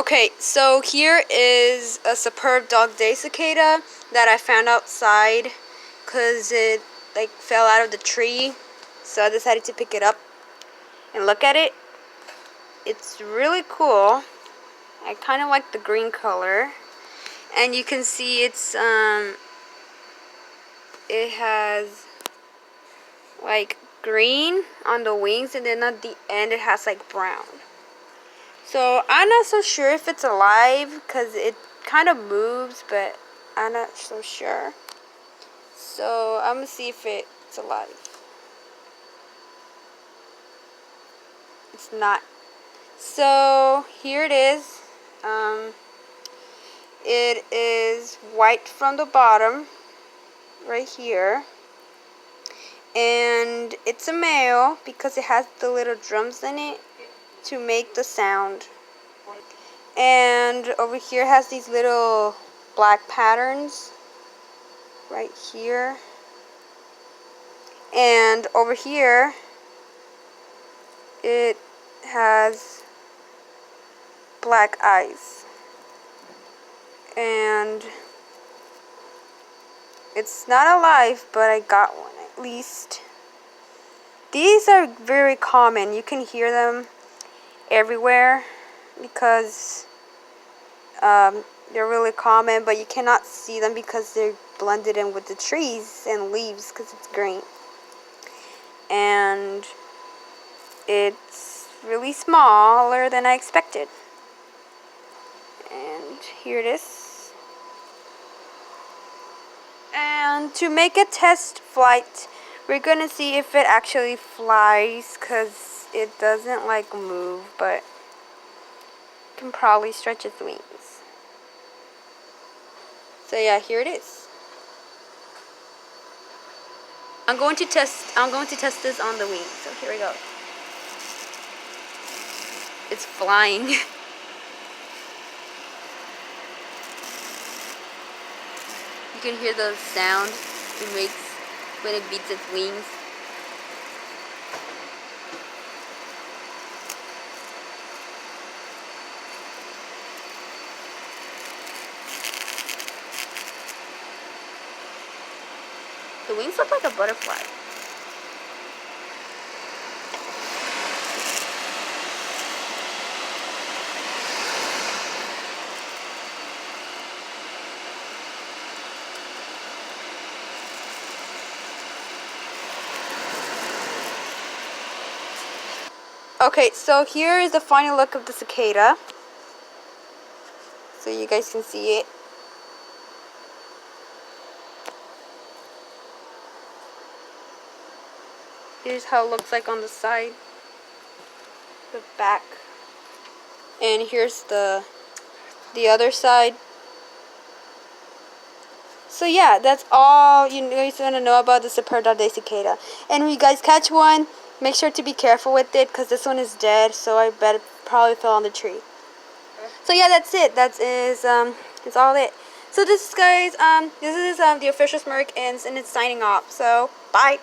Okay, so here is a superb dog day cicada that I found outside because it like fell out of the tree. So I decided to pick it up and look at it. It's really cool. I kind of like the green color. And you can see it has like green on the wings, and then at the end it has like brown. So I'm not so sure if it's alive because it kind of moves, but I'm not so sure. So I'm gonna see if it's alive. It's not. So here it is. It is white from the bottom, right here. And it's a male because it has the little drums in it to make the sound. And over here has these little black patterns right here. And over here it has black eyes. And it's not alive, but I got one at least. These are very common. You can hear them everywhere because they're really common, but you cannot see them because they're blended in with the trees and leaves because it's green. And it's really smaller than I expected. And here it is. And to make a test flight, we're gonna see if it actually flies, because it doesn't like move, but it can probably stretch its wings. So yeah, here it is. I'm going to test this on the wings. So here we go. It's flying. You can hear the sound it makes when it beats its wings. The wings look like a butterfly. Okay, so here is the final look of the cicada. So you guys can see it. Here's how it looks like on the side, the back, and here's the other side. So yeah, that's all you guys want to know about the superb day cicada. And when you guys catch one, make sure to be careful with it because this one is dead. So I bet it probably fell on the tree. So yeah, that's it. That is it's all it. So this guys, this is the official Smirk and it's signing off. So bye.